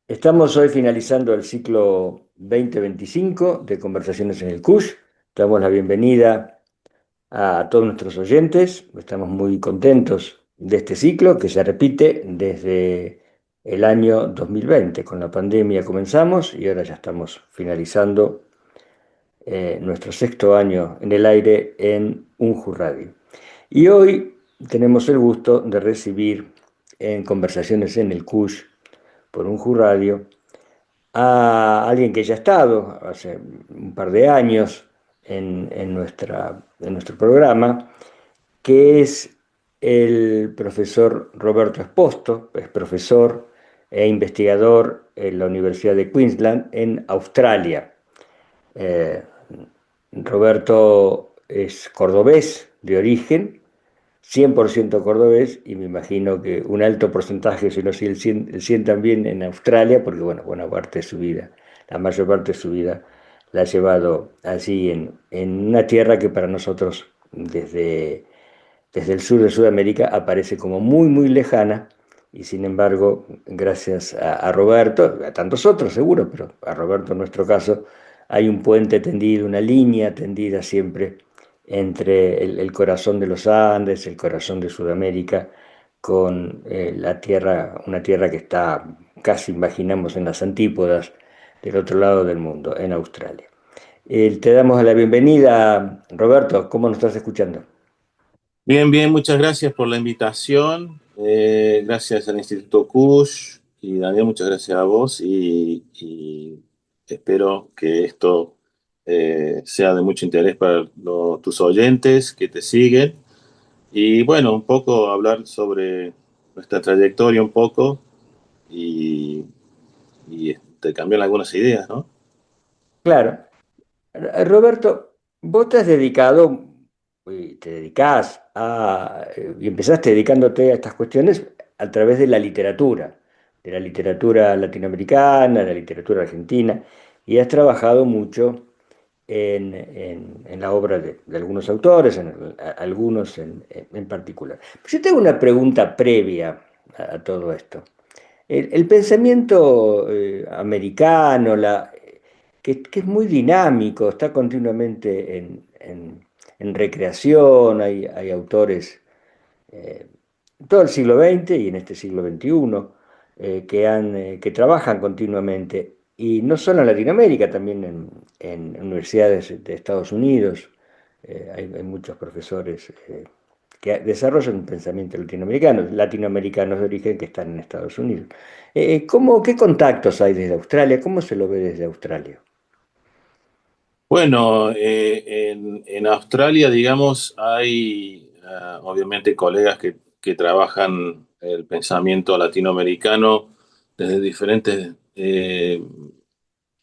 Estamos hoy finalizando el ciclo 2025 de Conversaciones en el CUSH. Damos la bienvenida a todos nuestros oyentes. Estamos muy contentos de este ciclo que se repite desde el año 2020. Con la pandemia comenzamos y ahora ya estamos finalizando nuestro sexto año en el aire en UNJU Radio. Y hoy tenemos el gusto de recibir en Conversaciones en el CUSH por UNJU Radio a alguien que ya ha estado hace un par de años en nuestro programa, que es el profesor Roberto Esposto. Es profesor e investigador en la Universidad de Queensland en Australia. Eh, Roberto es cordobés de origen, 100% cordobés, y me imagino que un alto porcentaje, si no si el 100 también en Australia, porque bueno, buena parte de su vida, la mayor parte de su vida la ha llevado allí en una tierra que para nosotros desde el sur de Sudamérica aparece como muy, muy lejana, y sin embargo, gracias a Roberto, a tantos otros seguro, pero a Roberto en nuestro caso, hay un puente tendido, una línea tendida siempre entre el corazón de los Andes, el corazón de Sudamérica, con la tierra, una tierra que está casi, imaginamos, en las antípodas del otro lado del mundo, en Australia. Te damos la bienvenida, Roberto. ¿Cómo nos estás escuchando? Bien, bien, muchas gracias por la invitación. Gracias al Instituto Kush y Daniel, muchas gracias a vos y espero que esto sea de mucho interés para tus oyentes que te siguen. Y bueno, un poco hablar sobre nuestra trayectoria un poco y, y te cambian algunas ideas, ¿no? Claro. Roberto, vos te has dedicado, y te dedicás y empezaste dedicándote a estas cuestiones a través de la literatura latinoamericana, de la literatura argentina, y has trabajado mucho en la obra de algunos autores, algunos en particular. Pero yo tengo una pregunta previa a todo esto. El pensamiento americano, que es muy dinámico, está continuamente en recreación, hay autores eh, todo el siglo XX y en este siglo XXI que trabajan continuamente, y no solo en Latinoamérica, también en universidades de Estados Unidos. Hay muchos profesores que desarrollan un pensamiento latinoamericano, latinoamericanos de origen que están en Estados Unidos. ¿Qué contactos hay desde Australia? ¿Cómo se lo ve desde Australia? Bueno, en Australia, digamos, hay obviamente colegas que trabajan el pensamiento latinoamericano desde diferentes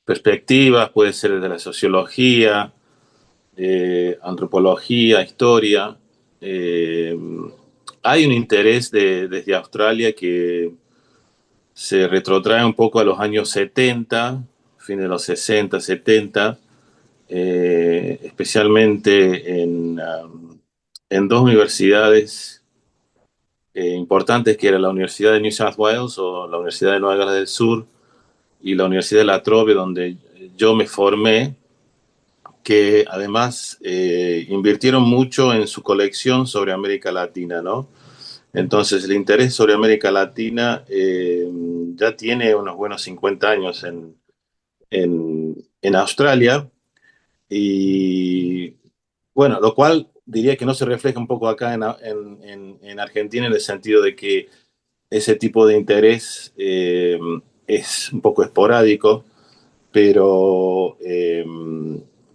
perspectivas, puede ser desde la sociología, antropología, historia. Eh, Hay un interés desde Australia que se retrotrae un poco a los años 70, fin de los 60, 70, especialmente en dos universidades importantes, que era la Universidad de New South Wales o la Universidad de Nueva Gales del Sur y la Universidad de La Trobe, donde yo me formé, que además invirtieron mucho en su colección sobre América Latina, ¿no? Entonces, el interés sobre América Latina ya tiene unos buenos 50 años en Australia. Y bueno, lo cual diría que no se refleja un poco acá en Argentina, en el sentido de que ese tipo de interés es un poco esporádico, pero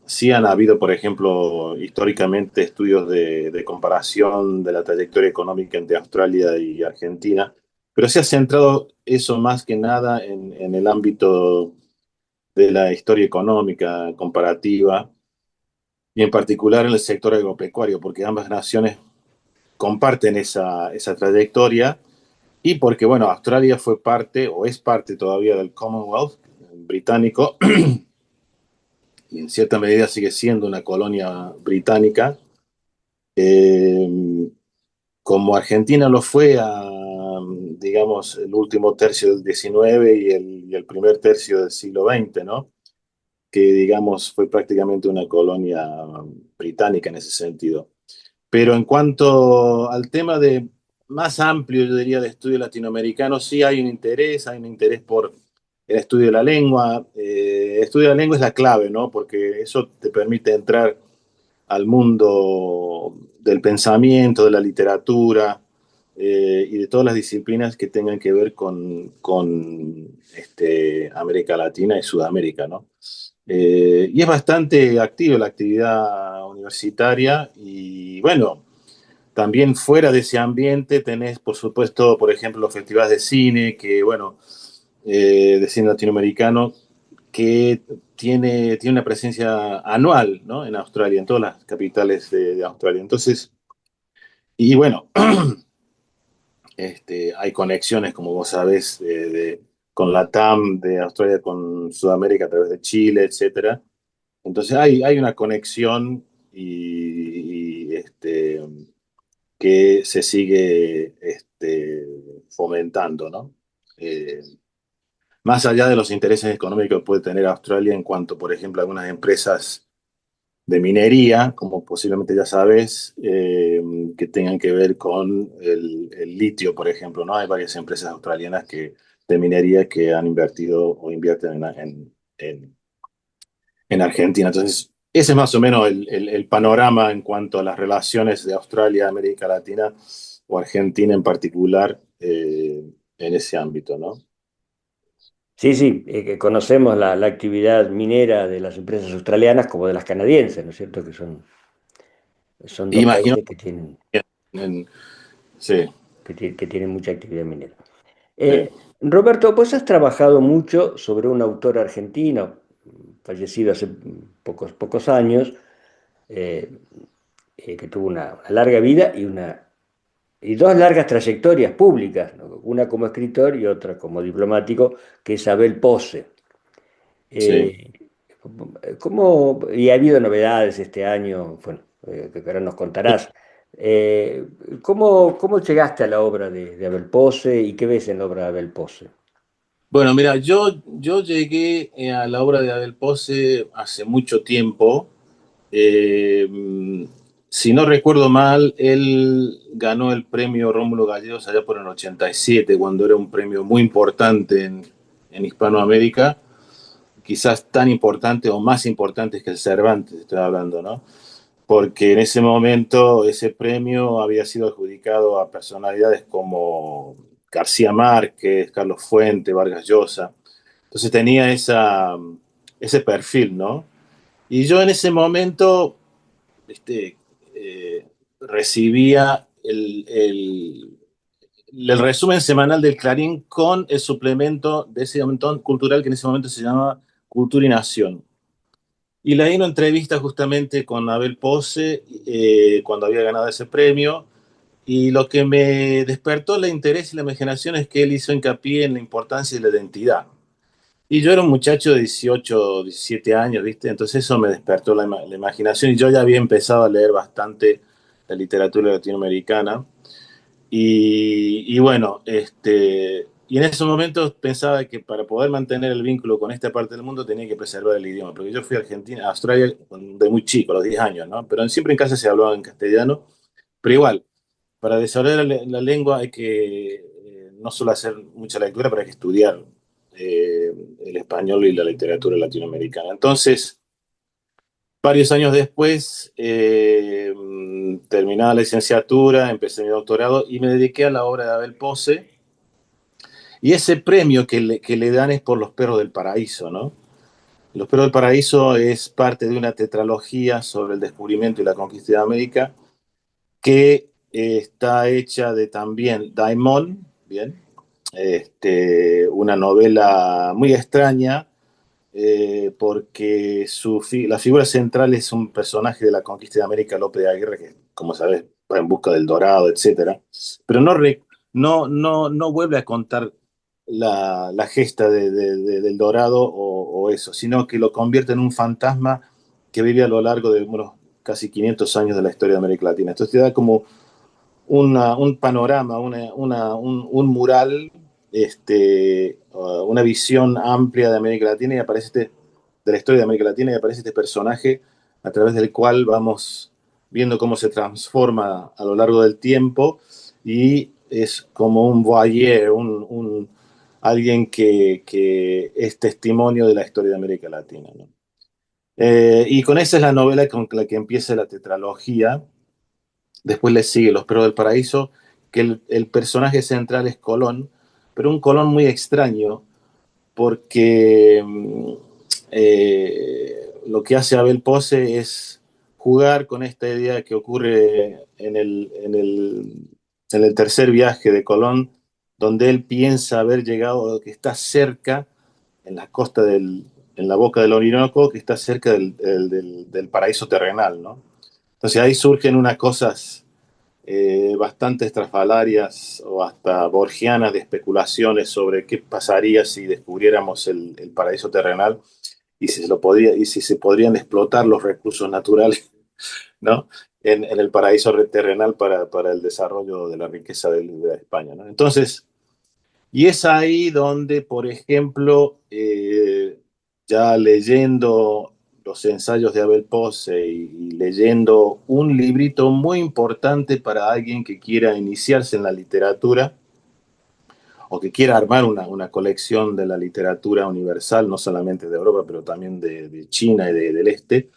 sí han habido, por ejemplo, históricamente estudios de comparación de la trayectoria económica entre Australia y Argentina, pero se ha centrado eso más que nada en el ámbito de la historia económica comparativa y en particular en el sector agropecuario, porque ambas naciones comparten esa trayectoria y porque, bueno, Australia fue parte o es parte todavía del Commonwealth británico y en cierta medida sigue siendo una colonia británica, eh, como Argentina lo fue digamos, el último tercio del XIX y el primer tercio del siglo XX, ¿no? Que, digamos, fue prácticamente una colonia británica en ese sentido. Pero en cuanto al tema de más amplio, yo diría, de estudio latinoamericano, sí hay un interés por el estudio de la lengua. El estudio de la lengua es la clave, ¿no? Porque eso te permite entrar al mundo del pensamiento, de la literatura y de todas las disciplinas que tengan que ver con América Latina y Sudamérica, ¿no? Y es bastante activa la actividad universitaria y bueno, también fuera de ese ambiente tenés, por supuesto, por ejemplo, los festivales de cine, que bueno, de cine latinoamericano, que tiene una presencia anual, ¿no? En Australia, en todas las capitales de Australia. Entonces, y bueno, hay conexiones, como vos sabés, con la TAM de Australia, con Sudamérica a través de Chile, etcétera. Entonces hay una conexión y que se sigue fomentando, ¿no? Eh, Más allá de los intereses económicos que puede tener Australia en cuanto, por ejemplo, a algunas empresas de minería, como posiblemente ya sabes, que tengan que ver con el litio, por ejemplo, ¿no? Hay varias empresas australianas de minería que han invertido o invierten en Argentina. Entonces, ese es más o menos el panorama en cuanto a las relaciones de Australia, América Latina o Argentina en particular en ese ámbito, ¿no? Sí, sí, que conocemos la actividad minera de las empresas australianas como de las canadienses, ¿no es cierto? Que son dos Imagino países que tienen, que sí, que tienen mucha actividad minera. sí, Roberto, vos has trabajado mucho sobre un autor argentino, fallecido hace pocos años, eh, que tuvo una larga vida y dos largas trayectorias públicas, ¿no? Una como escritor y otra como diplomático, que es Abel Pose. sí. Eh, y ha habido novedades este año, bueno, que ahora nos contarás. Eh, ¿cómo llegaste a la obra de Abel Pose y qué ves en la obra de Abel Pose? Bueno, mira, yo llegué a la obra de Abel Pose hace mucho tiempo. Eh, si no recuerdo mal, él ganó el premio Rómulo Gallegos allá por el 87, cuando era un premio muy importante en Hispanoamérica, quizás tan importante o más importante que el Cervantes, estoy hablando, ¿no? Porque en ese momento ese premio había sido adjudicado a personalidades como García Márquez, Carlos Fuente, Vargas Llosa. Entonces tenía ese perfil, ¿no? Y yo en ese momento este, recibía el resumen semanal del Clarín con el suplemento de ese momento cultural que en ese momento se llamaba Cultura y Nación. Y leí una entrevista justamente con Abel Pose cuando había ganado ese premio. Y lo que me despertó el interés y la imaginación es que él hizo hincapié en la importancia de la identidad. Y yo era un muchacho de 18, 17 años, ¿viste? Entonces eso me despertó la imaginación y yo ya había empezado a leer bastante la literatura latinoamericana. Y bueno, y en esos momentos pensaba que para poder mantener el vínculo con esta parte del mundo tenía que preservar el idioma, porque yo fui a Argentina, a Australia de muy chico, a los 10 años, ¿no? Pero siempre en casa se hablaba en castellano, pero igual, para desarrollar la lengua hay que no solo hacer mucha lectura, pero hay que estudiar el español y la literatura latinoamericana. Entonces, varios años después, terminada la licenciatura, empecé mi doctorado y me dediqué a la obra de Abel Pose. Y ese premio que le dan es por Los Perros del Paraíso, ¿no? Los Perros del Paraíso es parte de una tetralogía sobre el descubrimiento y la conquista de América que está hecha de también Daimon, ¿bien? Una novela muy extraña porque la figura central es un personaje de la conquista de América, Lope de Aguirre, que, como sabes, va en busca del Dorado, etcétera. Pero no vuelve a contar la gesta del Dorado o eso, sino que lo convierte en un fantasma que vive a lo largo de unos casi 500 años de la historia de América Latina. Entonces te da como un panorama, un mural, una visión amplia de América Latina y aparece de la historia de América Latina y aparece este personaje a través del cual vamos viendo cómo se transforma a lo largo del tiempo y es como un voyeur, alguien que es testimonio de la historia de América Latina, ¿no? Y con esa es la novela con la que empieza la tetralogía. Después le sigue Los Perros del Paraíso, que el personaje central es Colón, pero un Colón muy extraño, porque lo que hace Abel Pose es jugar con esta idea que ocurre en el tercer viaje de Colón, donde él piensa haber llegado, que está cerca, en la costa en la boca del Orinoco, que está cerca del paraíso terrenal, ¿no? Entonces ahí surgen unas cosas bastante estrafalarias o hasta borgianas de especulaciones sobre qué pasaría si descubriéramos el paraíso terrenal y si y si se podrían explotar los recursos naturales, ¿no? En el paraíso terrenal para el desarrollo de la riqueza de España, ¿no? Entonces, y es ahí donde, por ejemplo, ya leyendo los ensayos de Abel Pose y leyendo un librito muy importante para alguien que quiera iniciarse en la literatura o que quiera armar una colección de la literatura universal, no solamente de Europa, pero también de China y del Este,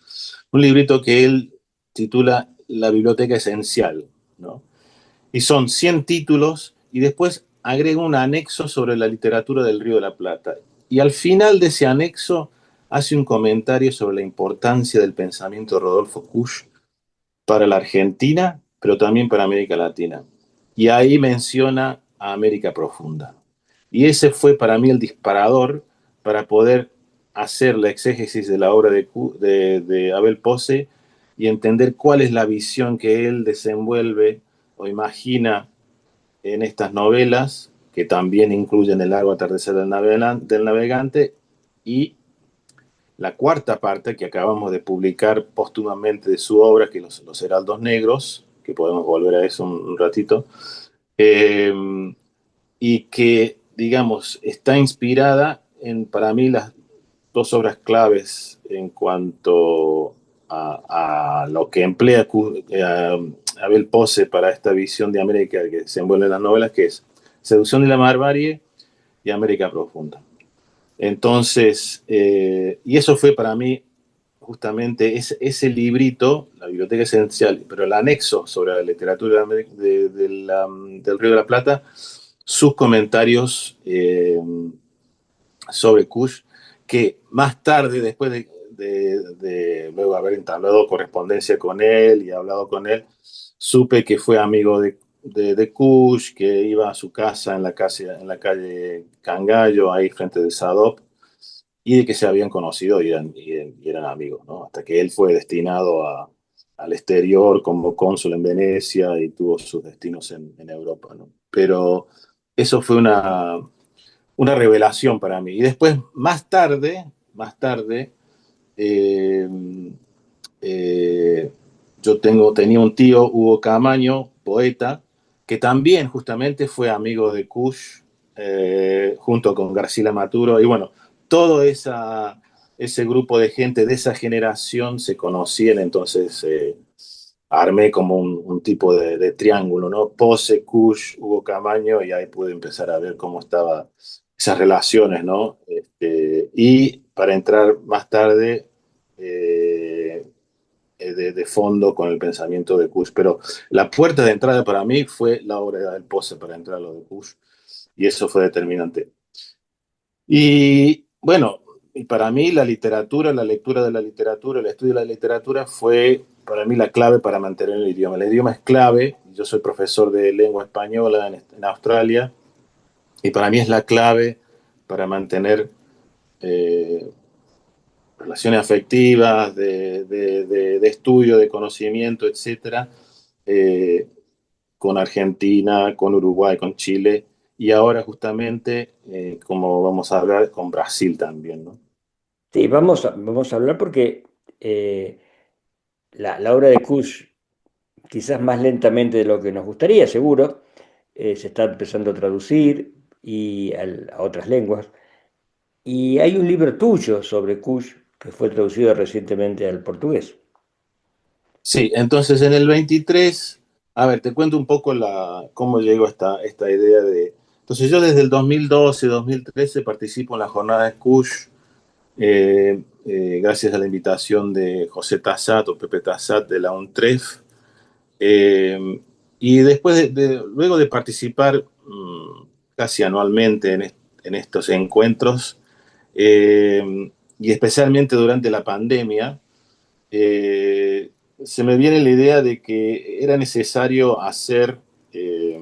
un librito que él titula La Biblioteca Esencial, ¿no? Y son 100 títulos y después agrega un anexo sobre la literatura del Río de la Plata. Y al final de ese anexo hace un comentario sobre la importancia del pensamiento de Rodolfo Kusch para la Argentina, pero también para América Latina. Y ahí menciona a América Profunda. Y ese fue para mí el disparador para poder hacer la exégesis de la obra de Abel Pose y entender cuál es la visión que él desenvuelve o imagina en estas novelas, que también incluyen El largo atardecer del navegante y la cuarta parte que acabamos de publicar póstumamente de su obra, que los Heraldos Negros, que podemos volver a eso un ratito, eh, y que, digamos, está inspirada en, para mí, las dos obras claves en cuanto a lo que emplea Abel Pose para esta visión de América que se envuelve en las novelas, que es Seducción de la Barbarie y América Profunda. Entonces, y eso fue para mí justamente ese librito, la Biblioteca Esencial, pero el anexo sobre la literatura del Río de la Plata, sus comentarios sobre Kush, que más tarde, después de luego haber entablado correspondencia con él y hablado con él, supe que fue amigo de Kush, que iba a su casa en la calle Cangallo, ahí frente del Sadop, y de que se habían conocido y eran amigos, ¿no? Hasta que él fue destinado al exterior como cónsul en Venecia y tuvo sus destinos en Europa, ¿no? Pero eso fue una revelación para mí. Y después, más tarde, eh, eh, tenía un tío, Hugo Camaño, poeta, que también justamente fue amigo de Kush, junto con García Maturo. Y bueno, todo ese grupo de gente de esa generación se conocían, entonces armé como un tipo de triángulo, ¿no? Pose, Kush, Hugo Camaño, y ahí pude empezar a ver cómo estaban esas relaciones, ¿no? Y para entrar más tarde de fondo con el pensamiento de Kush, pero la puerta de entrada para mí fue la obra del Pose para entrar a lo de Kush, y eso fue determinante. Y bueno, y para mí la literatura, la lectura de la literatura, el estudio de la literatura fue para mí la clave para mantener el idioma. El idioma es clave, yo soy profesor de lengua española en Australia, y para mí es la clave para mantener eh, relaciones afectivas, de estudio, de conocimiento, etcétera, eh, con Argentina, con Uruguay, con Chile, y ahora justamente, como vamos a hablar, con Brasil también, ¿no? Sí, vamos a hablar porque la obra de Kush quizás más lentamente de lo que nos gustaría, seguro. Se está empezando a traducir a otras lenguas. Y hay un libro tuyo sobre Kush que fue traducido recientemente al portugués. Sí, entonces en el 23, a ver, te cuento un poco cómo llegó esta idea de... Entonces yo desde el 2012, 2013 participo en la jornada de Cush, gracias a la invitación de José Tassat o Pepe Tassat de la UNTREF. Y después luego de participar casi anualmente en estos encuentros, y especialmente durante la pandemia, eh, se me viene la idea de que era necesario hacer eh,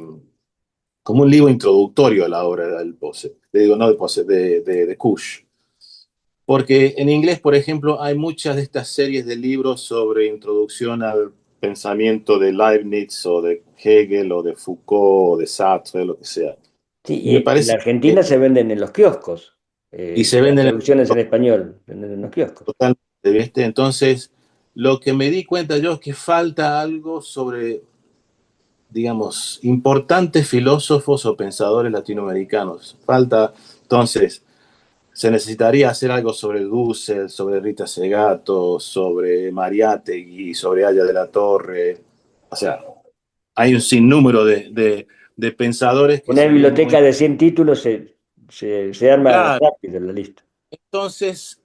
como un libro introductorio a la obra del Posse, digo, no de Posse, de Kush. Porque en inglés, por ejemplo, hay muchas de estas series de libros sobre introducción al pensamiento de Leibniz o de Hegel o de Foucault o de Sartre, lo que sea. Sí, Y me y en la parece Argentina que, se venden en los kioscos. y se Las venden traducciones en español venden en los kioscos. totalmente, ¿viste? Entonces, lo que me di cuenta yo es que falta algo sobre, digamos, importantes filósofos o pensadores latinoamericanos. Falta, entonces, se necesitaría hacer algo sobre Dussel, sobre Rita Segato, sobre Mariátegui, sobre Aya de la Torre. O sea, hay un sinnúmero de pensadores que Una serían muy... biblioteca de 100 títulos se arma Claro, rápido la lista. entonces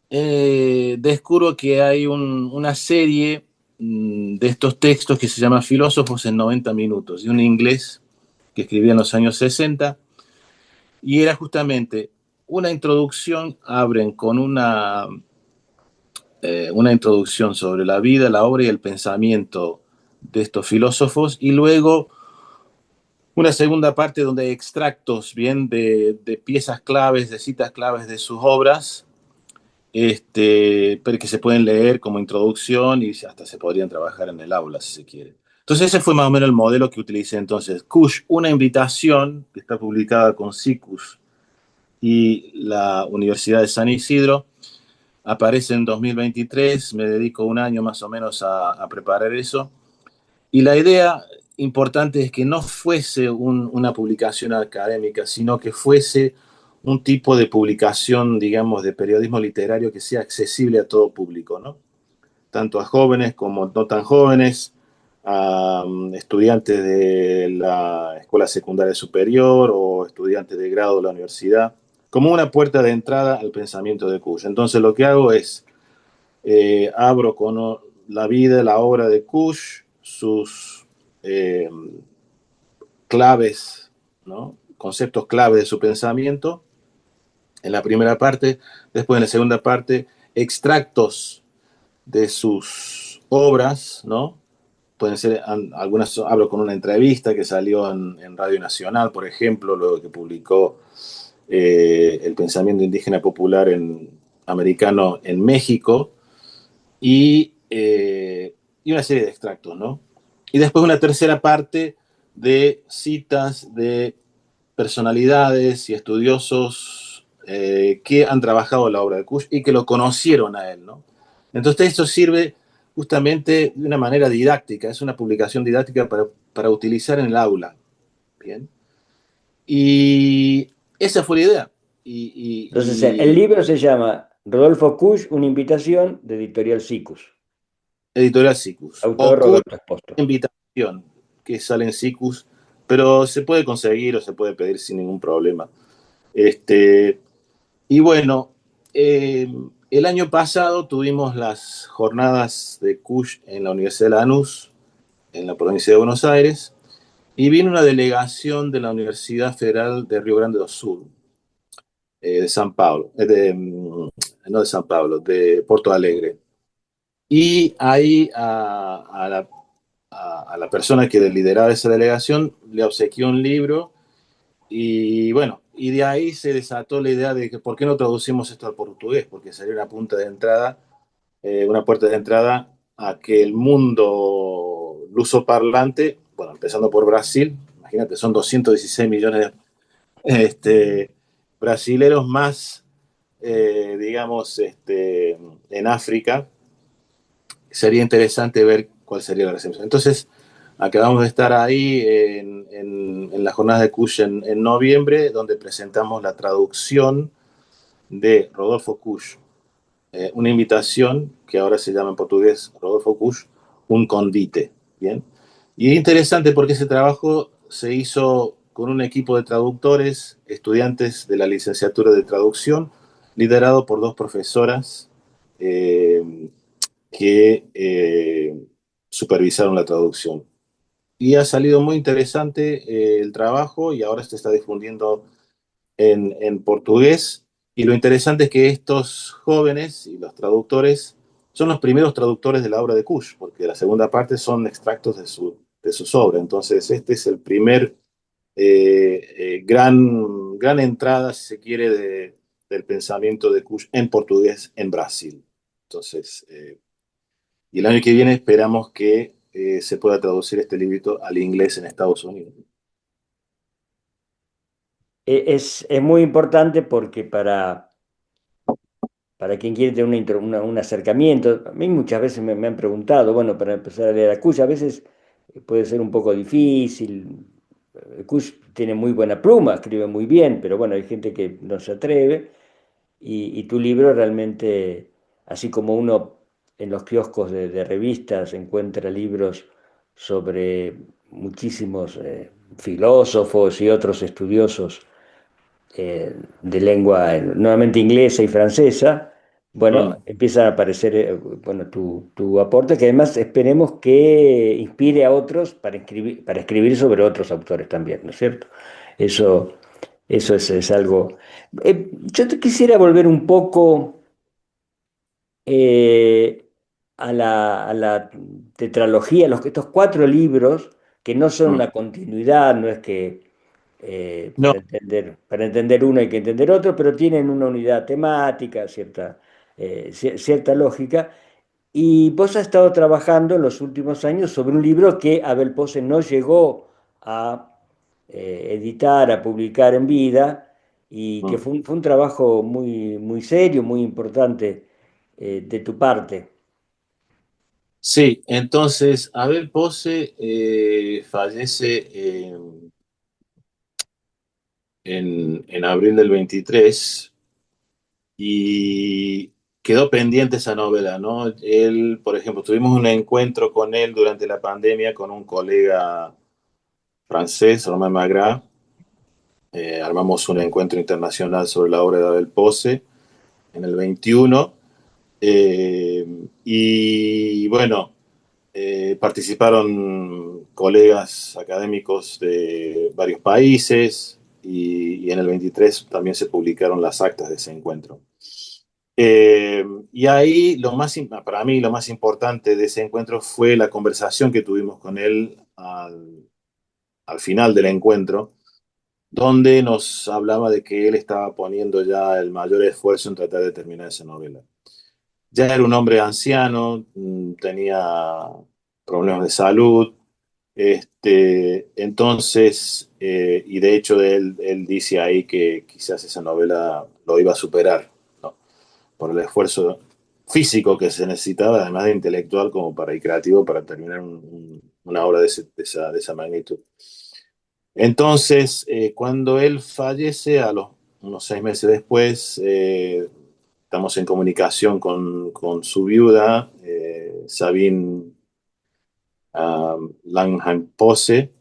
descubro que hay una serie de estos textos que se llama Filósofos en 90 minutos, de un inglés que escribía en los años 60, y era justamente una introducción, abren con una introducción sobre la vida, la obra y el pensamiento de estos filósofos, y luego una segunda parte donde hay extractos bien de piezas claves, de citas claves de sus obras, pero que se pueden leer como introducción y hasta se podrían trabajar en el aula si se quiere. Entonces ese fue más o menos el modelo que utilicé entonces. Kush, una invitación que está publicada con SICUS y la Universidad de San Isidro, aparece en 2023, me dedico un año más o menos a preparar eso. Y la idea importante es que no fuese una publicación académica, sino que fuese un tipo de publicación, digamos, de periodismo literario que sea accesible a todo público, ¿no? Tanto a jóvenes como no tan jóvenes, a estudiantes de la escuela secundaria superior o estudiantes de grado de la universidad, como una puerta de entrada al pensamiento de Kush. Entonces lo que hago es, abro con la vida, la obra de Kush, sus eh, claves, ¿no? Conceptos clave de su pensamiento, en la primera parte, después en la segunda parte, extractos de sus obras, ¿no? Pueden ser algunas, hablo con una entrevista que salió en Radio Nacional, por ejemplo, luego que publicó el pensamiento indígena popular americano en México, y una serie de extractos, ¿no? Y después una tercera parte de citas de personalidades y estudiosos que han trabajado la obra de Kush y que lo conocieron a él, ¿no? Entonces esto sirve justamente de una manera didáctica, es una publicación didáctica para utilizar en el aula, ¿bien? Y esa fue la idea. Entonces, el libro se llama Rodolfo Kusch, una invitación de Editorial Sikus. Editorial Sikus. Autor O Kush, Roberto Espósito. invitación, que sale en Sikus, pero se puede conseguir o se puede pedir sin ningún problema. Este, y bueno, el año pasado tuvimos las jornadas de Kush en la Universidad de Lanús, en la provincia de Buenos Aires, y vino una delegación de la Universidad Federal de Río Grande do Sul, de San Pablo, no de San Pablo, de Porto Alegre. Y ahí a la persona que lideraba esa delegación le obsequió un libro y bueno, y de ahí se desató la idea de que por qué no traducimos esto al portugués, porque sería una punta de entrada, una puerta de entrada a que el mundo lusoparlante, bueno, empezando por Brasil, imagínate, son 216 millones de brasileros más, digamos, en África, sería interesante ver cuál sería la recepción. Entonces, acabamos de estar ahí en la jornada de Kusch en noviembre, donde presentamos la traducción de Rodolfo Kusch, una invitación que ahora se llama en portugués Rodolfo Kusch, un convite. Bien. Y es interesante porque ese trabajo se hizo con un equipo de traductores, estudiantes de la licenciatura de traducción, liderado por dos profesoras eh, que supervisaron la traducción. Y ha salido muy interesante el trabajo y ahora se está difundiendo en portugués. Y lo interesante es que estos jóvenes y los traductores son los primeros traductores de la obra de Kusch, porque la segunda parte son extractos de sus obras. Entonces, este es el primer gran entrada, si se quiere, del pensamiento de Kusch en portugués en Brasil. Entonces, y el año que viene esperamos que se pueda traducir este librito al inglés en Estados Unidos. Es muy importante porque para quien quiere tener un acercamiento, a mí muchas veces me han preguntado, bueno, para empezar a leer a Kusch, a veces puede ser un poco difícil. Kusch tiene muy buena pluma, escribe muy bien, pero bueno, hay gente que no se atreve. Y tu libro realmente, así como uno en los kioscos de revistas encuentra libros sobre muchísimos filósofos y otros estudiosos de lengua nuevamente inglesa y francesa, bueno, Mm. empiezan a aparecer bueno, tu aporte, que además esperemos que inspire a otros para escribir sobre otros autores también, ¿no es cierto? Eso, eso es algo. Yo te quisiera volver un poco eh, a la tetralogía, estos cuatro libros, que no son Mm. una continuidad, no es que No, para entender uno hay que entender otro, pero tienen una unidad temática, cierta lógica. Y vos has estado trabajando en los últimos años sobre un libro que Abel Pose no llegó a editar, a publicar en vida, y que mm. fue un trabajo muy serio, muy importante de tu parte. Sí, entonces Abel Pose fallece en abril del 23 y quedó pendiente esa novela, ¿no? Él, por ejemplo, tuvimos un encuentro con él durante la pandemia con un colega francés, Romain Magras. Armamos un encuentro internacional sobre la obra de Abel Pose en el 21. Y bueno, participaron colegas académicos de varios países y en el 23 también se publicaron las actas de ese encuentro. Y ahí para mí lo más importante de ese encuentro fue la conversación que tuvimos con él al final del encuentro, donde nos hablaba de que él estaba poniendo ya el mayor esfuerzo en tratar de terminar esa novela. Ya era un hombre anciano, tenía problemas de salud, entonces, y de hecho él dice ahí que quizás esa novela lo iba a superar, ¿no? Por el esfuerzo físico que se necesitaba, además de intelectual como y creativo, para terminar una obra de esa magnitud. Entonces, cuando él fallece, unos 6 meses después, estamos en comunicación con su viuda, Sabine Langham Pose,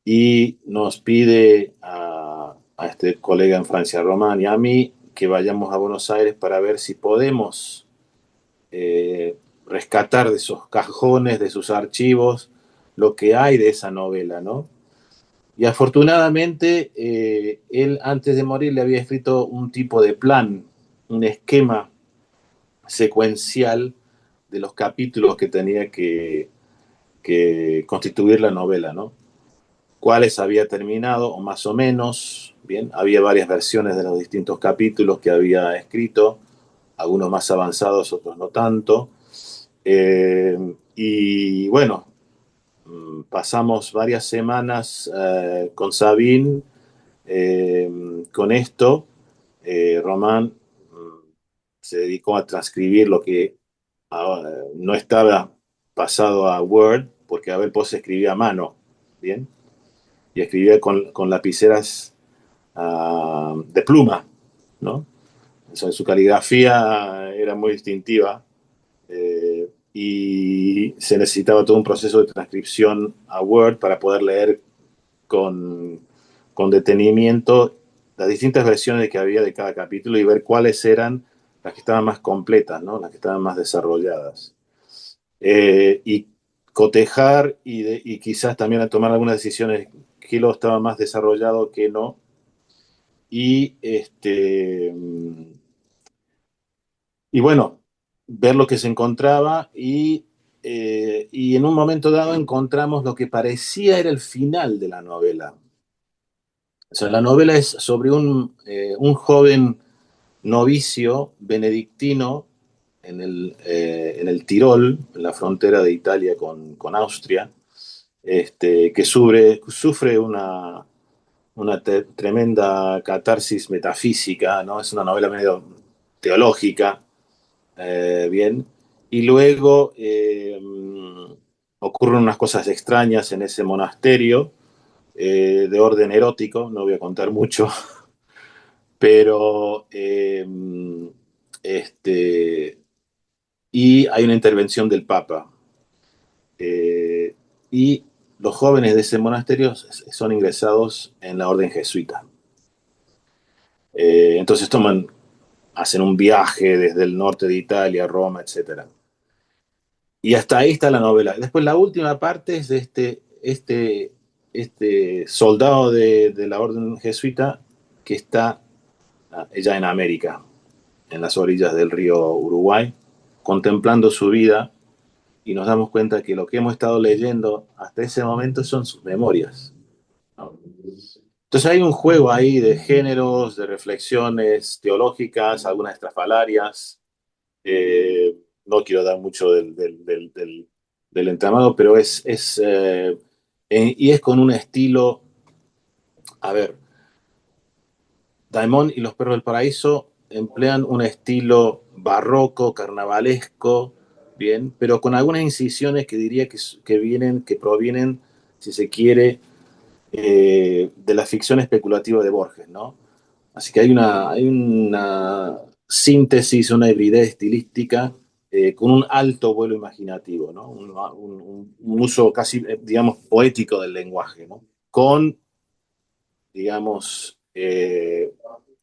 y nos pide a este colega en Francia, Román, y a mí que vayamos a Buenos Aires para ver si podemos rescatar de esos cajones, de sus archivos, lo que hay de esa novela, ¿no? Y afortunadamente, él antes de morir le había escrito un tipo de plan, un esquema secuencial de los capítulos que tenía que constituir la novela, ¿no? Cuáles había terminado, o más o menos, bien, había varias versiones de los distintos capítulos que había escrito, algunos más avanzados, otros no tanto. Y bueno, pasamos varias semanas con Sabine con esto. Román se dedicó a transcribir lo que no estaba pasado a Word, porque Abel Posse escribía a mano, ¿bien? Y escribía con lapiceras de pluma, ¿no? O sea, su caligrafía era muy distintiva, y se necesitaba todo un proceso de transcripción a Word para poder leer con, con detenimiento las distintas versiones que había de cada capítulo y ver cuáles eran las que estaban más completas, ¿no? Las que estaban más desarrolladas. Y cotejar y quizás también a tomar algunas decisiones que lo estaba más desarrollado que no. Y, y bueno, ver lo que se encontraba y en un momento dado encontramos lo que parecía era el final de la novela. O sea, la novela es sobre un joven novicio benedictino en el Tirol, en la frontera de Italia con Austria, que sufre una tremenda catarsis metafísica, ¿no? Es una novela medio teológica, bien, y luego ocurren unas cosas extrañas en ese monasterio, de orden erótico, no voy a contar mucho, pero este, y hay una intervención del Papa. Eh, y los jóvenes de ese monasterio son ingresados en la orden jesuita. Entonces hacen un viaje desde el norte de Italia, Roma, etcétera. Y hasta ahí está la novela. Después la última parte es de este soldado de la orden jesuita que está ya en América, en las orillas del río Uruguay, contemplando su vida, y nos damos cuenta que lo que hemos estado leyendo hasta ese momento son sus memorias, ¿no? Entonces hay un juego ahí de géneros, de reflexiones teológicas, algunas estrafalarias. No quiero dar mucho del entramado, pero y es con un estilo, a ver, Daimon y los Perros del Paraíso emplean un estilo barroco, carnavalesco, bien, pero con algunas incisiones que diría que provienen, si se quiere, de la ficción especulativa de Borges, ¿no? Así que hay una síntesis, una hibridez estilística, con un alto vuelo imaginativo, ¿no? Un uso casi, digamos, poético del lenguaje, ¿no? Con, digamos,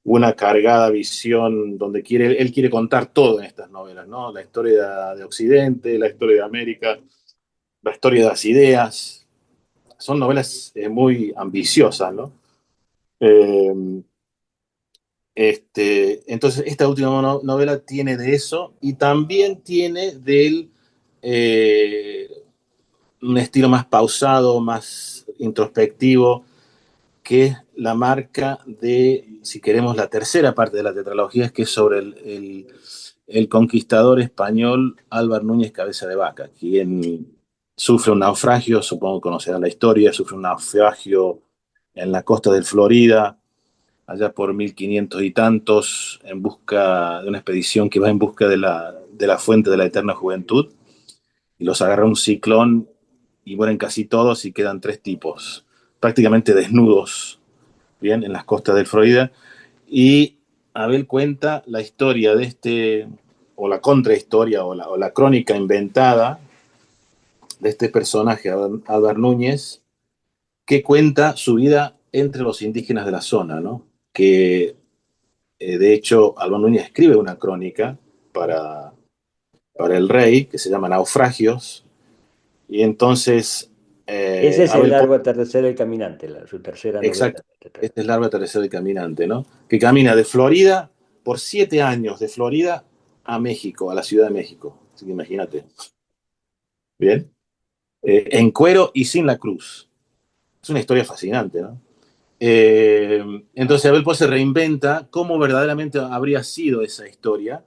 una cargada visión donde él quiere contar todo en estas novelas, ¿no? La historia de Occidente, la historia de América, la historia de las ideas. Son novelas muy ambiciosas, ¿no? Eh, entonces, esta última novela tiene de eso y también tiene eh, un estilo más pausado, más introspectivo, que es la marca de, si queremos, la tercera parte de la tetralogía, que es sobre el conquistador español Álvar Núñez Cabeza de Vaca, quien sufre un naufragio, supongo que conocerá la historia, sufre un naufragio en la costa del Florida, allá por 1500 y tantos, en busca de una expedición que va en busca de la fuente de la eterna juventud, y los agarra un ciclón y mueren casi todos y quedan tres tipos, prácticamente desnudos, bien, en las costas del Florida. Y Abel cuenta la historia de o la contrahistoria, o la crónica inventada de este personaje, Álvar Núñez, que cuenta su vida entre los indígenas de la zona, ¿no? Que de hecho, Álvar Núñez escribe una crónica para, para el rey que se llama Naufragios, y entonces Ese es el Abel largo Pons, atardecer del caminante, su tercera novela. exacto, este es Largo Atardecer del Caminante, ¿no? Que camina de Florida por 7 años, de Florida a México, a la Ciudad de México. Así que imagínate, ¿bien? En cuero y sin la cruz. Es una historia fascinante, ¿no? Entonces Abel Pons se reinventa cómo verdaderamente habría sido esa historia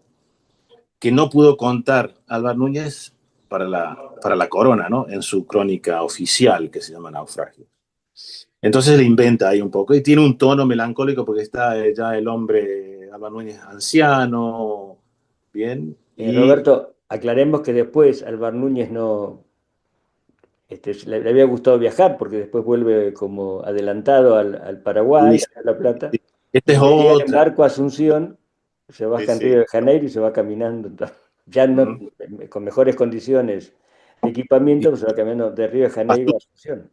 que no pudo contar Álvar Núñez para la corona, ¿no? En su crónica oficial que se llama Naufragio. Entonces le inventa ahí un poco y tiene un tono melancólico porque está ya el hombre Álvar Núñez anciano, bien, y Roberto, aclaremos que después Alvar Núñez no, le había gustado viajar porque después vuelve como adelantado al Y Paraguay, sí, a La Plata, esta y es después llega en otra. barco a Asunción, se Sí, baja en Río sí. de Janeiro y se va caminando, ya no, Ujú. con mejores condiciones de Y equipamiento, pues se va caminando de Río de Janeiro a Asunción.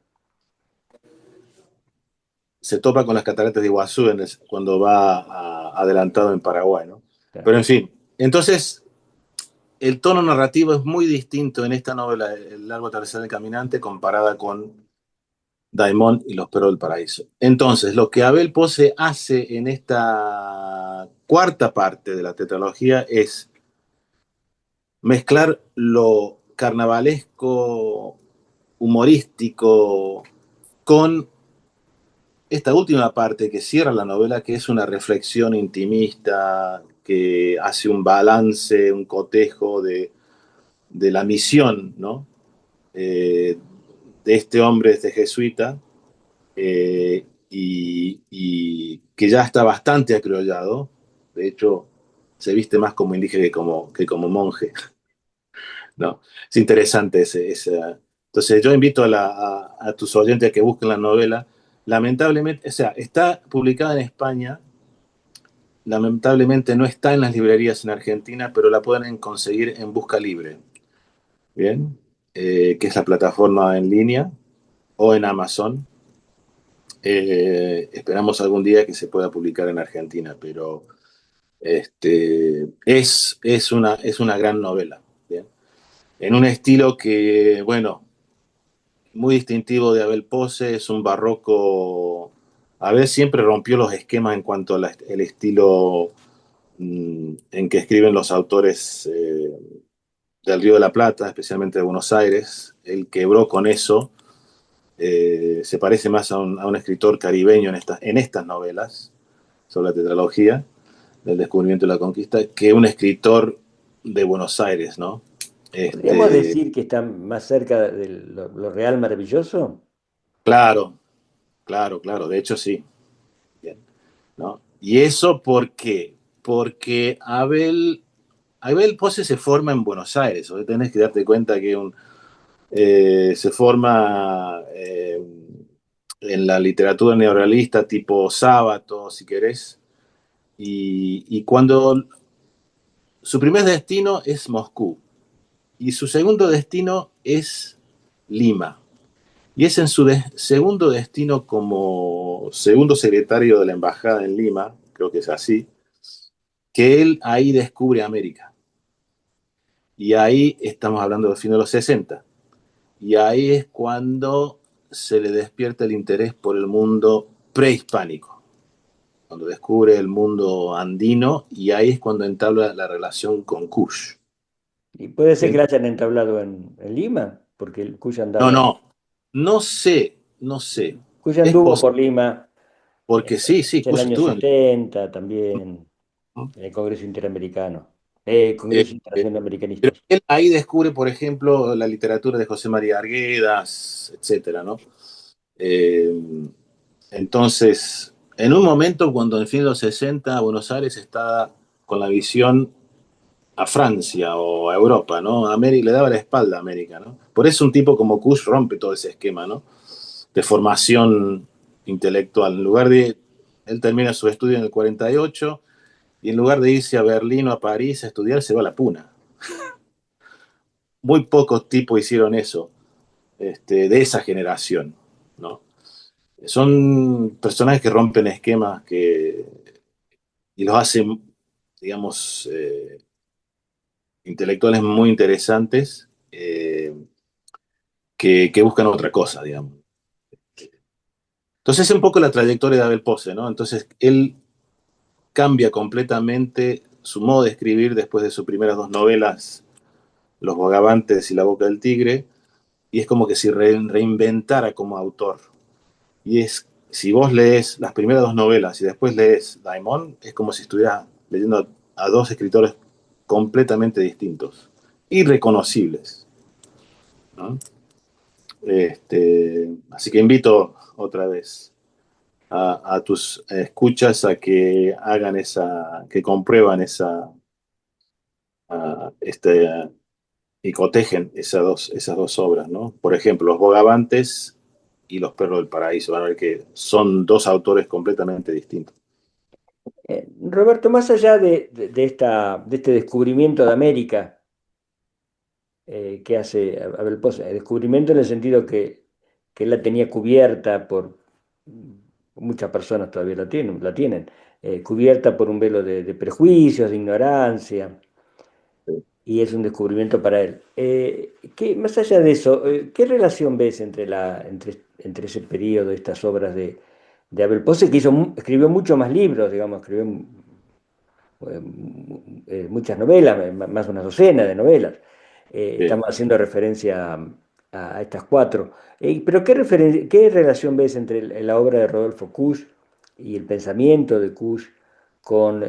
se topa con las cataratas de Iguazú cuando va adelantado en Paraguay, ¿no? Claro. Pero en fin, entonces el tono narrativo es muy distinto en esta novela, El largo atardecer del caminante, comparada con Daimón y los perros del paraíso. Entonces, lo que Abel Pose hace en esta cuarta parte de la tetralogía es mezclar lo carnavalesco, humorístico, con esta última parte que cierra la novela, que es una reflexión intimista, que hace un balance, un cotejo de la misión, ¿no? Eh, de este hombre, este jesuita, y que ya está bastante acrollado. De hecho, se viste más como indígena que como monje, ¿no? Es interesante Entonces, yo invito a tus oyentes a que busquen la novela. Lamentablemente, o sea, está publicada en España, lamentablemente no está en las librerías en Argentina, pero la pueden conseguir en Busca Libre, ¿bien? Que es la plataforma en línea, o en Amazon. Esperamos algún día que se pueda publicar en Argentina, pero es una gran novela, ¿bien? En un estilo que, bueno, muy distintivo de Abel Pose, es un barroco. Abel siempre rompió los esquemas en cuanto al estilo en que escriben los autores del Río de la Plata, especialmente de Buenos Aires. Él quebró con eso. Se parece más a un escritor caribeño en estas novelas sobre la tetralogía del descubrimiento y la conquista que un escritor de Buenos Aires, ¿no? ¿Podríamos Este, decir que está más cerca de lo real maravilloso? claro, claro, claro, de hecho sí. Bien, ¿no? ¿Y eso por qué? Porque Abel Pose se forma en Buenos Aires. Hoy tenés que darte cuenta que se forma en la literatura neorrealista tipo Sábato, si querés, y cuando su primer destino es Moscú y su segundo destino es Lima. Y es en su segundo destino como segundo secretario de la embajada en Lima, creo que es así, que él ahí descubre América. Y ahí estamos hablando del fin de los 60. Y ahí es cuando se le despierta el interés por el mundo prehispánico, cuando descubre el mundo andino y ahí es cuando entabla la relación con Kush. Y puede ser que ¿Bien? la hayan entablado en Lima, porque el Cuyo No, andaba, no, no sé, no sé. Cuyo Es anduvo posible, por Lima porque sí, sí, en el Kush año estuvo en... 70 también, ¿no? en el Congreso Interamericano, Eh, Congreso eh, Internacional de pero Americanistas. él ahí descubre, por ejemplo, la literatura de José María Arguedas, etcétera, ¿no? Eh, entonces, en un momento cuando en fin de los 60 Buenos Aires está con la visión a Francia o a Europa, ¿no? América, le daba la espalda a América, ¿no? Por eso un tipo como Kush rompe todo ese esquema, ¿no? De formación intelectual. En lugar de, él termina su estudio en el 48 y en lugar de irse a Berlín o a París a estudiar, se va a la Puna. Muy pocos tipos hicieron eso, de esa generación, ¿no? Son personajes que rompen esquemas y los hacen, digamos, intelectuales muy interesantes que buscan otra cosa, digamos. Entonces es un poco la trayectoria de Abel Pose, ¿no? Entonces él cambia completamente su modo de escribir después de sus primeras dos novelas, Los Vagabantes y La Boca del Tigre, y es como que si reinventara como autor. Y es, si vos lees las primeras dos novelas y después lees Daimon, es como si estuvieras leyendo a dos escritores completamente distintos, irreconocibles, ¿no? Así que invito otra vez a tus escuchas a que hagan que comprueban esa, y cotejen esas dos obras, ¿no? Por ejemplo, Los Bogavantes y Los Perros del Paraíso. Van a ver que son dos autores completamente distintos. Roberto, más allá de este descubrimiento de América que hace Abel Pozo, el descubrimiento en el sentido que él la tenía cubierta muchas personas todavía la tienen, cubierta por un velo de prejuicios, de ignorancia, y es un descubrimiento para él. Más allá de eso, ¿qué relación ves entre ese periodo, estas obras de Abel Poce, que escribió mucho más libros, digamos, escribió muchas novelas, más de una docena de novelas? Sí. Estamos haciendo referencia a estas cuatro. Pero ¿qué relación ves entre la obra de Rodolfo Kusch y el pensamiento de Kusch con,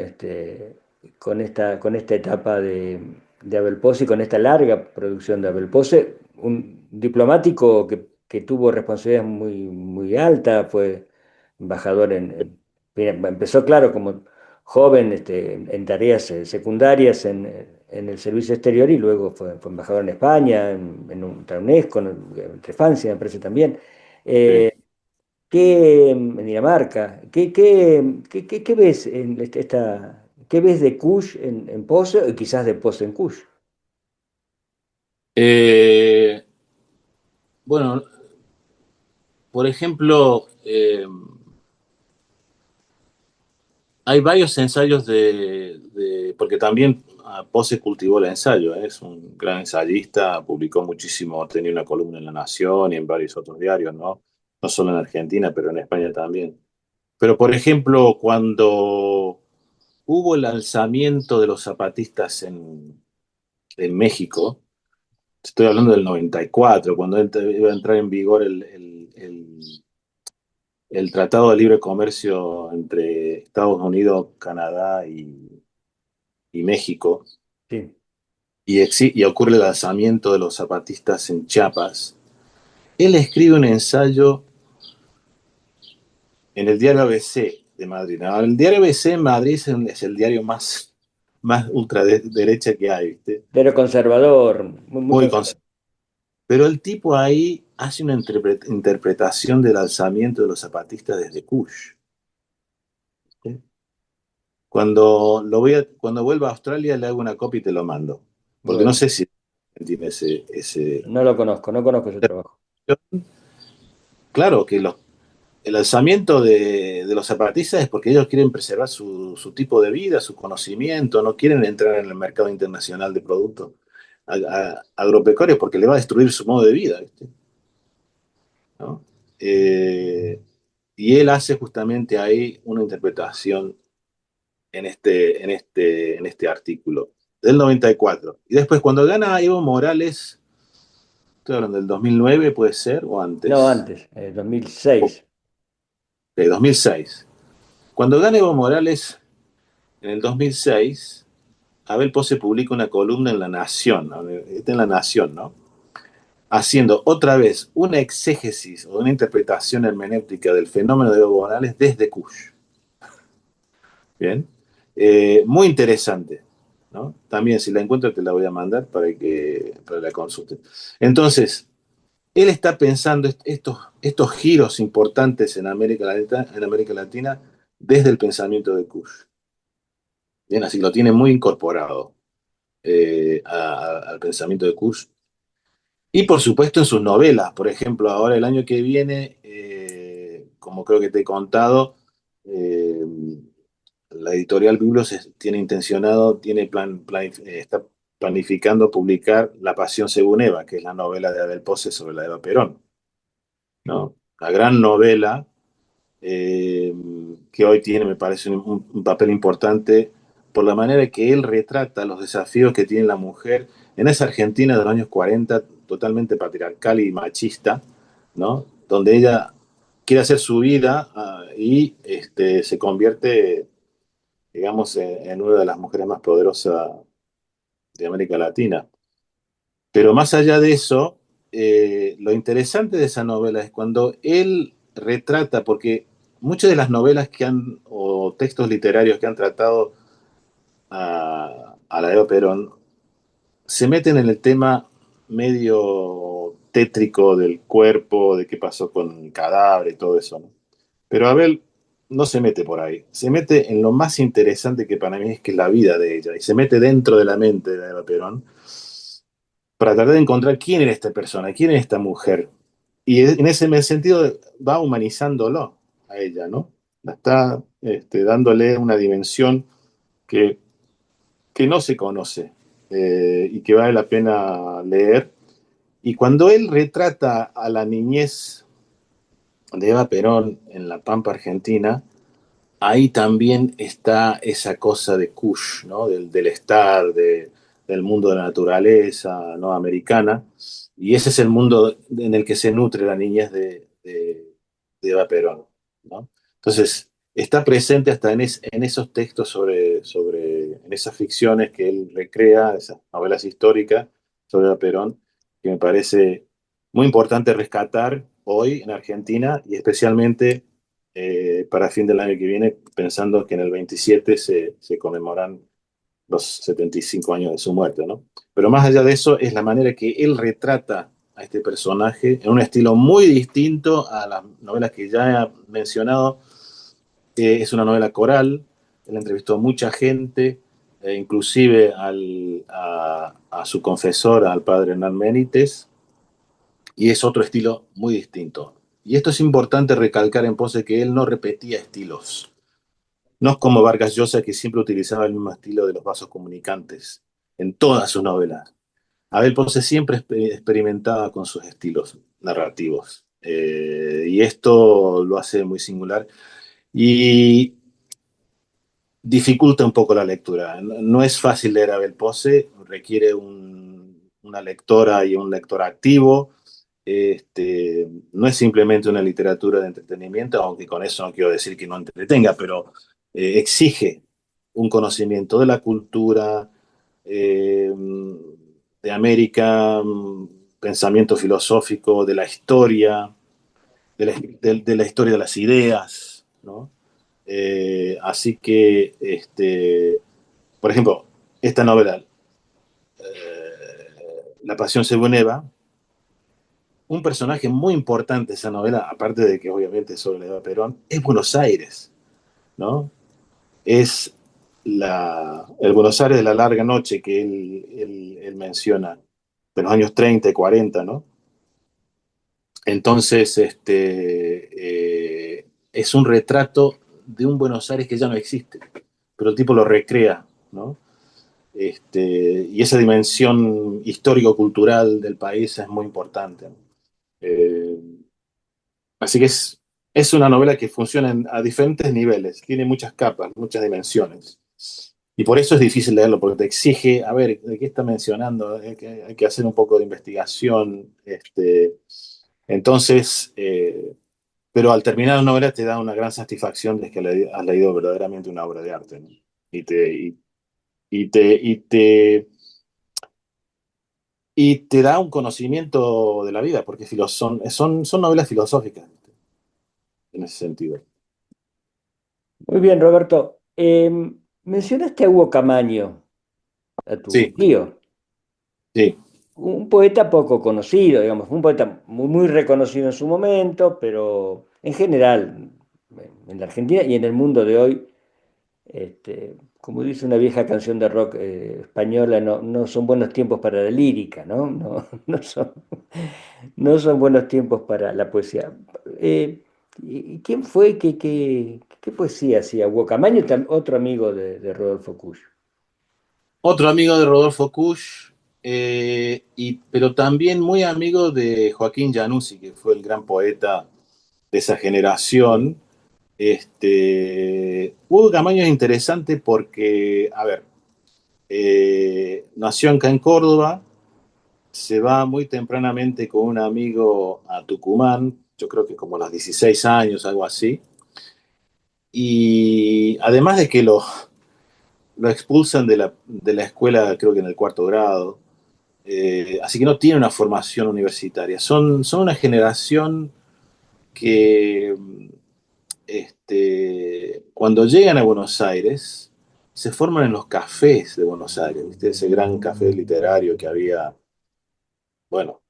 con esta etapa de Abel Poce y con esta larga producción de Abel Poce? Un diplomático que tuvo responsabilidades muy altas, fue embajador empezó, claro, como joven en tareas secundarias en el servicio exterior, y luego fue embajador en España, en UNESCO, entre Francia, me parece también. Sí. Eh, en Dinamarca, ¿qué ves qué ves de Kush en Pozo y quizás de Pozo en Kush? Eh, bueno, por ejemplo, hay varios ensayos porque también Posse cultivó el ensayo, ¿eh? Es un gran ensayista, publicó muchísimo, tenía una columna en La Nación y en varios otros diarios, ¿no? No solo en Argentina, pero en España también. Pero, por ejemplo, cuando hubo el alzamiento de los zapatistas en México, estoy hablando del 94, cuando iba a entrar en vigor el Tratado de Libre Comercio entre Estados Unidos, Canadá y México, Sí, y ocurre el lanzamiento de los zapatistas en Chiapas, él escribe un ensayo en el diario ABC de Madrid. Ahora, el diario ABC en Madrid es el diario más ultraderecha que hay, ¿viste? pero conservador, muy Muy conservador. Pero el tipo ahí hace una interpretación del alzamiento de los zapatistas desde Kush. ¿Sí? Cuando vuelva a Australia le hago una copia y te lo mando. Porque no Bueno, sé si tiene ese. no lo conozco, no conozco su trabajo. Claro que el alzamiento de los zapatistas es porque ellos quieren preservar su tipo de vida, su conocimiento, no quieren entrar en el mercado internacional de productos agropecuarios porque le va a destruir su modo de vida, ¿viste? ¿No? Eh, y él hace justamente ahí una interpretación en este artículo del 94. Y después, cuando gana Evo Morales, estoy hablando del 2009, puede ser, o No, antes, antes, 2006. de 2006. Cuando gana Evo Morales en el 2006, Abel Pose publica una columna en La Nación, ¿no? Está en La Nación, ¿no? Haciendo otra vez una exégesis o una interpretación hermenéutica del fenómeno de Evo Morales desde Kush. Bien. Muy interesante, ¿no? También, si la encuentro, te la voy a mandar para la consulten. Entonces, él está pensando estos giros importantes en América Latina desde el pensamiento de Kush. Bien, así lo tiene muy incorporado al pensamiento de Kush. Y por supuesto en sus novelas. Por ejemplo, ahora el año que viene, como creo que te he contado, eh, la editorial Biblos está planificando publicar La Pasión según Eva, que es la novela de Abel Pose sobre la Eva Perón, ¿no? La gran novela eh, que hoy tiene, me parece, un papel importante por la manera que él retrata los desafíos que tiene la mujer en esa Argentina de los años 40, totalmente patriarcal y machista, ¿no? Donde ella quiere hacer su vida y se convierte, digamos, en una de las mujeres más poderosas de América Latina. Pero más allá de eso, lo interesante de esa novela es cuando él retrata, porque muchas de las novelas o textos literarios que han tratado a la Eva Perón se meten en el tema medio tétrico del cuerpo, de qué pasó con el cadáver y todo eso, ¿no? Pero Abel no se mete por ahí, se mete en lo más interesante que para mí es que es la vida de ella, y se mete dentro de la mente de Eva Perón para tratar de encontrar quién era esta persona, quién era esta mujer. Y en ese sentido va humanizándolo a ella, ¿no? La está dándole una dimensión que, que no se conoce y que vale la pena leer. Y cuando él retrata a la niñez de Eva Perón en la Pampa Argentina, ahí también está esa cosa de Kush, ¿no? Del estar, del mundo de la naturaleza, ¿no? Americana. Y ese es el mundo en el que se nutre la niñez de Eva Perón, ¿no? Entonces, está presente hasta en esos textos en esas ficciones que él recrea, esas novelas históricas sobre Eva Perón, que me parece muy importante rescatar hoy en Argentina y especialmente para fin del año que viene, pensando que en el 27 se conmemoran los 75 años de su muerte, ¿no? Pero más allá de eso, es la manera que él retrata a este personaje en un estilo muy distinto a las novelas que ya he mencionado. Es una novela coral, él entrevistó a mucha gente, inclusive a su confesor, al padre Hernán Benítez, y es otro estilo muy distinto. Y esto es importante recalcar en Ponce que él no repetía estilos. No es como Vargas Llosa, que siempre utilizaba el mismo estilo de los vasos comunicantes en todas sus novelas. Abel Ponce siempre experimentaba con sus estilos narrativos. Y esto lo hace muy singular y dificulta un poco la lectura. No es fácil leer a Abel Ponce, requiere una lectora y un lector activo. No es simplemente una literatura de entretenimiento, aunque con eso no quiero decir que no entretenga, pero exige un conocimiento de la cultura, eh, de América, pensamiento filosófico, de la historia, de la historia de las ideas, ¿no? Así que, por ejemplo, esta novela, La Pasión según Eva, un personaje muy importante de esa novela, aparte de que obviamente es sobre Eva Perón, es Buenos Aires, ¿no? Es el Buenos Aires de la larga noche que él menciona, de los años 30 y 40, ¿no? Entonces, es un retrato de un Buenos Aires que ya no existe, pero el tipo lo recrea, ¿no? Y esa dimensión histórico-cultural del país es muy importante, ¿no? Eh, Así que es una novela que funciona a diferentes niveles, tiene muchas capas, muchas dimensiones. Y por eso es difícil leerlo, porque te exige, a ver, ¿de qué está mencionando? Hay que hacer un poco de investigación. Entonces, pero al terminar la novela te da una gran satisfacción de que has leído verdaderamente una obra de arte, ¿no? Y te, y, y te, y te, y te da un conocimiento de la vida, porque son novelas filosóficas en ese sentido. Muy bien, Roberto. Mencionaste a Hugo Camaño, a tu Sí, tío, sí. un poeta poco conocido, digamos, un poeta muy reconocido en su momento, pero en general, en la Argentina y en el mundo de hoy, como dice una vieja canción de rock española, no son buenos tiempos para la lírica, ¿no? No son buenos tiempos para la poesía. ¿Y quién fue? ¿Qué poesía hacía Hugo Camaño? Otro amigo de Rodolfo Cuyo. Otro amigo de Rodolfo Kusch, pero también muy amigo de Joaquín Januzzi, que fue el gran poeta de esa generación. Hugo Camaño es interesante porque, a ver, nació acá en Córdoba, se va muy tempranamente con un amigo a Tucumán, yo creo que como a los 16 años, algo así. Y además de que lo expulsan de la escuela, creo que en el cuarto grado. Así que no tiene una formación universitaria. Son una generación que cuando llegan a Buenos Aires se forman en los cafés de Buenos Aires, ¿viste? Ese gran café literario que había, bueno,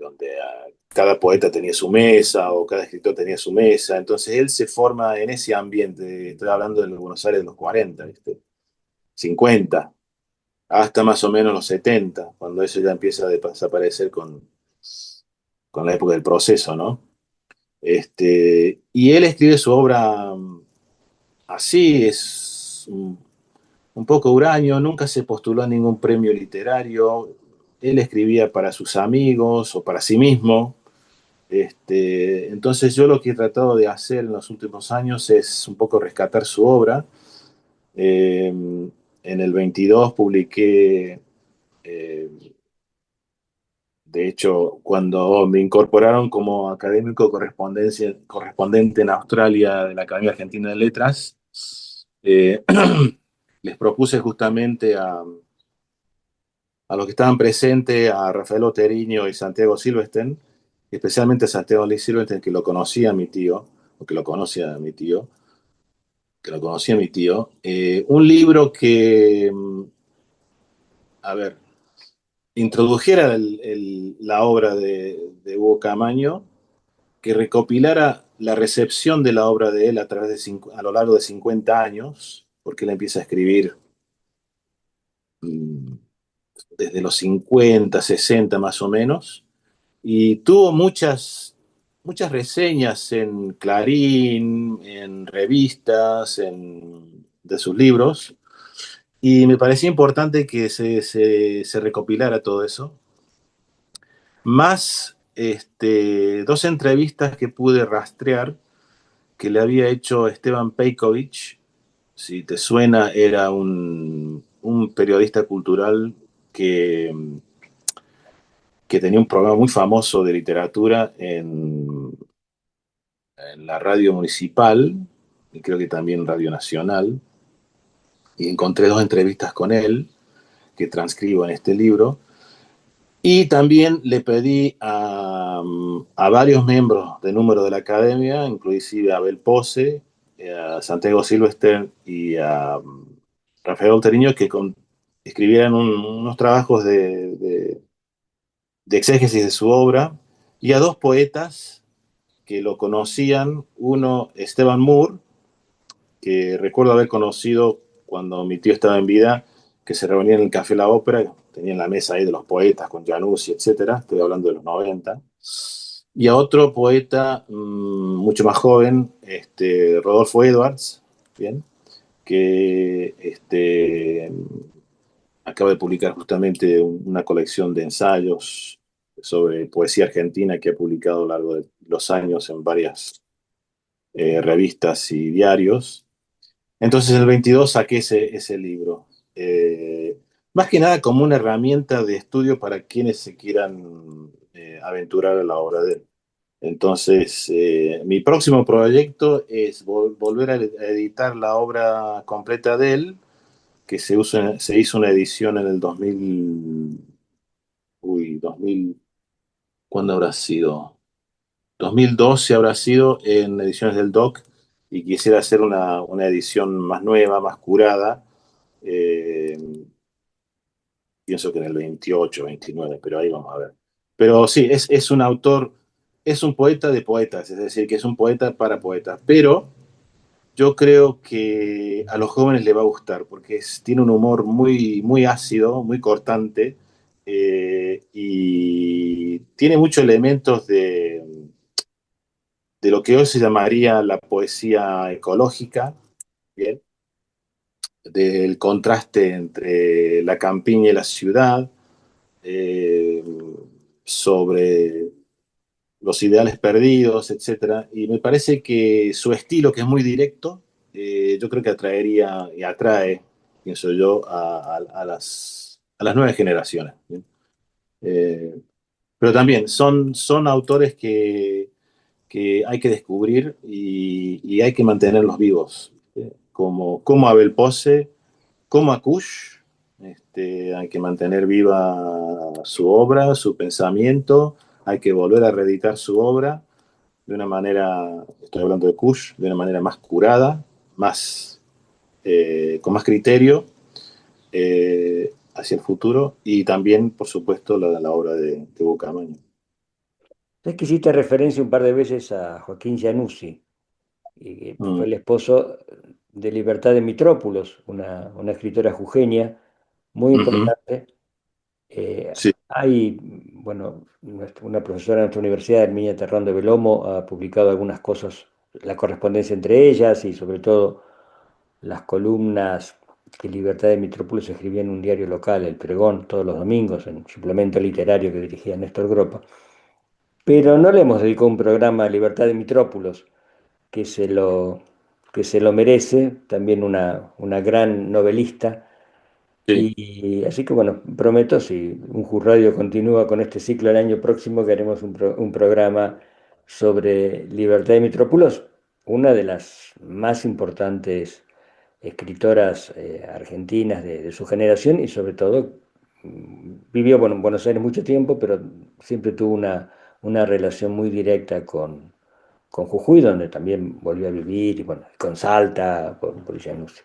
donde cada poeta tenía su mesa o cada escritor tenía su mesa. Entonces él se forma en ese ambiente, estoy hablando de los Buenos Aires de los 40, ¿viste? 50, hasta más o menos los 70, cuando eso ya empieza a desaparecer con la época del proceso, ¿no? Y él escribe su obra así, es un poco huraño, nunca se postuló a ningún premio literario, él escribía para sus amigos o para sí mismo. Entonces yo lo que he tratado de hacer en los últimos años es un poco rescatar su obra. En el 22 publiqué, eh, de hecho, cuando me incorporaron como académico correspondente en Australia de la Academia Argentina de Letras, eh, les propuse justamente a los que estaban presentes, a Rafael Oteriño y Santiago Silvestren, especialmente a Santiago Silvestren, que lo conocía a mi tío, o que lo conocía a mi tío, que lo conocía a mi tío, un libro que, a ver, introdujera la obra de Hugo Camaño, que recopilara la recepción de la obra de él a lo largo de 50 años, porque él empieza a escribir mm, desde los 50, 60 más o menos, y tuvo muchas reseñas en Clarín, en revistas, de sus libros, y me parecía importante que se recopilara todo eso, más dos entrevistas que pude rastrear que le había hecho Esteban Pejković. Si te suena, era un periodista cultural que, que tenía un programa muy famoso de literatura en la radio municipal y creo que también Radio Nacional. Y encontré dos entrevistas con él que transcribo en este libro. Y también le pedí a varios miembros de número de la academia, inclusive a Abel Pose, a Santiago Silvester y a Rafael Alteriño, que escribieran unos trabajos de exégesis de su obra, y a dos poetas que lo conocían, uno Esteban Moore, que recuerdo haber conocido cuando mi tío estaba en vida, que se reunía en el Café La Ópera, tenían la mesa ahí de los poetas con Januzzi, etcétera, estoy hablando de los 90, y a otro poeta mucho más joven, Rodolfo Edwards, bien, que acaba de publicar justamente una colección de ensayos sobre poesía argentina que ha publicado a lo largo de los años en varias revistas y diarios. Entonces el 22 saqué ese libro. Más que nada como una herramienta de estudio para quienes se quieran aventurar a la obra de él. Entonces, mi próximo proyecto es volver a editar la obra completa de él, que se hizo una edición en el 2000, 2000, ¿cuándo habrá sido? 2012 habrá sido en Ediciones del Doc, y quisiera hacer una edición más nueva, más curada. eh, Pienso que en el 28, 29, pero ahí vamos a ver. Pero sí, es un autor, es un poeta de poetas, es decir, que es un poeta para poetas, pero yo creo que a los jóvenes le va a gustar porque tiene un humor muy, muy ácido, muy cortante, y tiene muchos elementos de lo que hoy se llamaría la poesía ecológica, ¿bien? Del contraste entre la campiña y la ciudad, eh, sobre los ideales perdidos, etcétera. Y me parece que su estilo, que es muy directo, yo creo que atraería y atrae, pienso yo, a las nuevas generaciones. ¿Bien? Pero también son autores que hay que descubrir y hay que mantenerlos vivos, como Abel Pose, como Akush. Hay que mantener viva su obra, su pensamiento, hay que volver a reeditar su obra de una manera, estoy hablando de Kush, de una manera más curada, más, con más criterio hacia el futuro y también, por supuesto, la obra de Bucamaño. Es que hiciste referencia un par de veces a Joaquín Giannuzzi, y que fue Mm, el esposo de Libertad de Mitrópolos, una escritora jujeña muy ujú, importante. sí, Hay, bueno, una profesora de nuestra universidad, Herminia Terrón de Belomo, ha publicado algunas cosas, la correspondencia entre ellas y sobre todo las columnas que Libertad de Mitrópolis escribía en un diario local, El Pregón, todos los domingos, en un suplemento literario que dirigía Néstor Gropa. Pero no le hemos dedicado un programa a Libertad de Mitrópolis, que se lo, que se lo merece, también una gran novelista. sí. Y así que bueno, prometo, si un Radio continúa con este ciclo el año próximo, que haremos un programa sobre Libertad de Mitrópolis, una de las más importantes escritoras argentinas de su generación y sobre todo vivió bueno, en Buenos Aires mucho tiempo, pero siempre tuvo una relación muy directa con Jujuy, donde también volvió a vivir, y bueno, con Salta, por Llanos.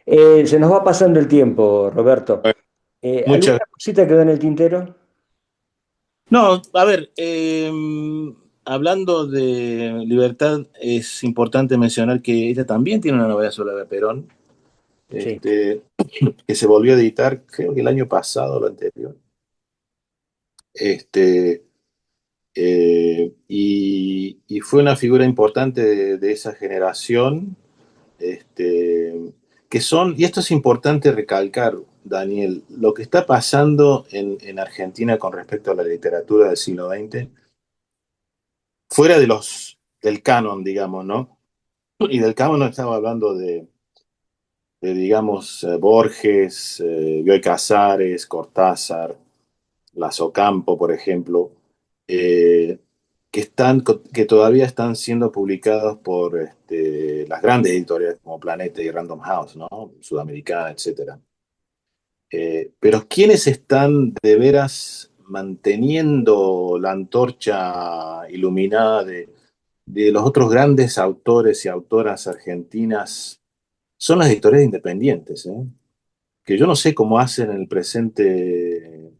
Se nos va pasando el tiempo, Roberto. Muchas. ¿Alguna cosita quedó en el tintero? No, a ver, hablando de Libertad, es importante mencionar que ella también tiene una novela sobre Perón, Sí, este, que se volvió a editar, creo que el año pasado o lo anterior. Este, y fue una figura importante de esa generación, este, que son, y esto es importante recalcar, Daniel, lo que está pasando en Argentina con respecto a la literatura del siglo XX, fuera del canon, digamos, ¿no? Y del canon no estaba hablando digamos, Borges, Bioy Casares, Cortázar, Lazo Campo, por ejemplo, eh, que todavía están siendo publicados por las grandes editoriales como Planeta y Random House, ¿no? Sudamericana, etcétera. Pero ¿quiénes están de veras manteniendo la antorcha iluminada de los otros grandes autores y autoras argentinas? Son las editoriales independientes, ¿eh? Que yo no sé cómo hacen en el presente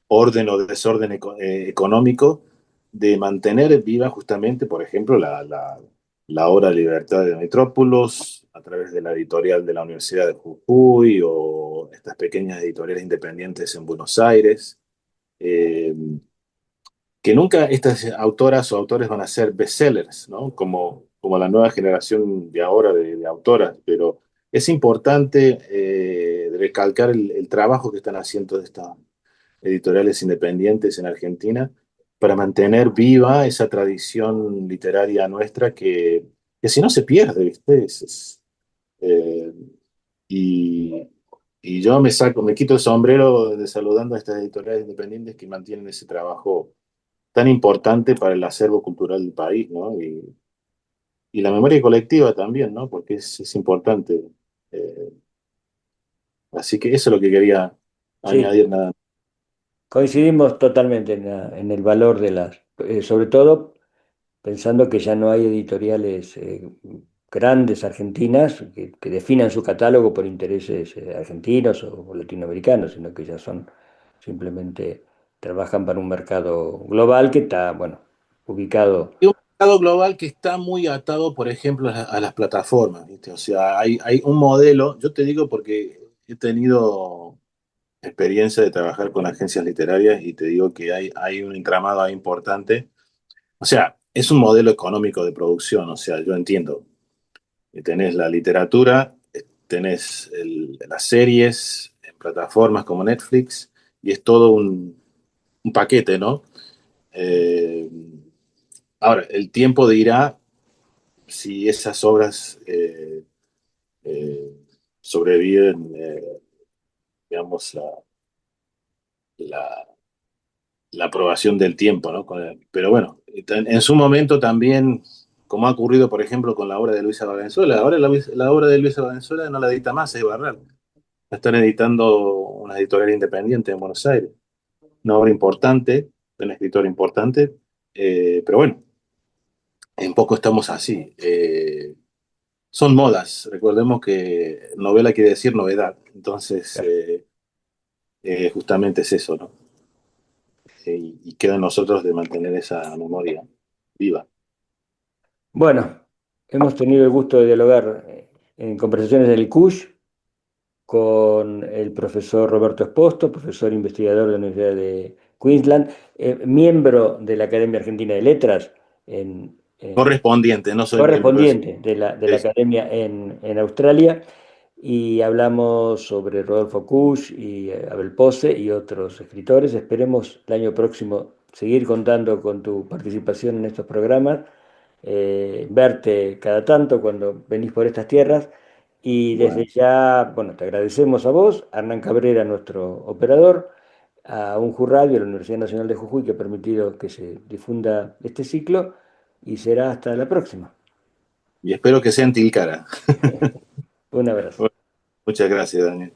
orden o desorden económico de mantener viva justamente, por ejemplo, la obra Libertad de Metrópolos a través de la editorial de la Universidad de Jujuy o estas pequeñas editoriales independientes en Buenos Aires, eh, que nunca estas autoras o autores van a ser bestsellers, ¿no? Como la nueva generación de ahora de autoras, pero es importante recalcar el trabajo que están haciendo estas editoriales independientes en Argentina para mantener viva esa tradición literaria nuestra que si no se pierde, ¿viste? Eh, y, y yo me quito el sombrero de saludando a estas editoriales independientes que mantienen ese trabajo tan importante para el acervo cultural del país, ¿no? Y la memoria colectiva también, ¿no? Porque es importante. Eh, Así que eso es lo que quería sí, añadir nada. coincidimos totalmente en el valor de sobre todo pensando que ya no hay editoriales grandes argentinas que definan su catálogo por intereses argentinos o latinoamericanos, sino que ya son simplemente trabajan para un mercado global que está, bueno, ubicado. Y un mercado global que está muy atado, por ejemplo, a las plataformas, ¿viste? O sea, hay un modelo, yo te digo porque he tenido experiencia de trabajar con agencias literarias y te digo que hay un entramado ahí importante. O sea, es un modelo económico de producción, o sea, yo entiendo. Tenés la literatura, tenés las series en plataformas como Netflix y es todo un paquete, ¿no? Eh, Ahora, el tiempo dirá si esas obras eh, sobreviven, digamos, la, la aprobación del tiempo, ¿no? Pero bueno, en su momento también, como ha ocurrido, por ejemplo, con la obra de Luisa Valenzuela, ahora la obra de Luisa Valenzuela no la edita más, es Barral. La están editando una editorial independiente en Buenos Aires. Una obra importante, de un escritor importante, pero bueno, en poco estamos así. son modas. Recordemos que novela quiere decir novedad. Entonces, Claro. justamente es eso, ¿no? Y queda en nosotros de mantener esa memoria viva. Bueno, hemos tenido el gusto de dialogar en conversaciones del CUSH con el profesor Roberto Esposto, profesor investigador de la Universidad de Queensland, miembro de la Academia Argentina de Letras, en- Correspondiente, no soy miembro, pero correspondiente de la es- Academia en Australia, y hablamos sobre Rodolfo Kusch y Abel Pose y otros escritores. Esperemos el año próximo seguir contando con tu participación en estos programas, verte cada tanto cuando venís por estas tierras. Y desde bueno, ya, bueno, te agradecemos a vos, a Hernán Cabrera, nuestro operador, a Unju Radio, a la Universidad Nacional de Jujuy, que ha permitido que se difunda este ciclo, y será hasta la próxima. y espero que sea en Tilcara. Un abrazo. Bueno, muchas gracias, Daniel.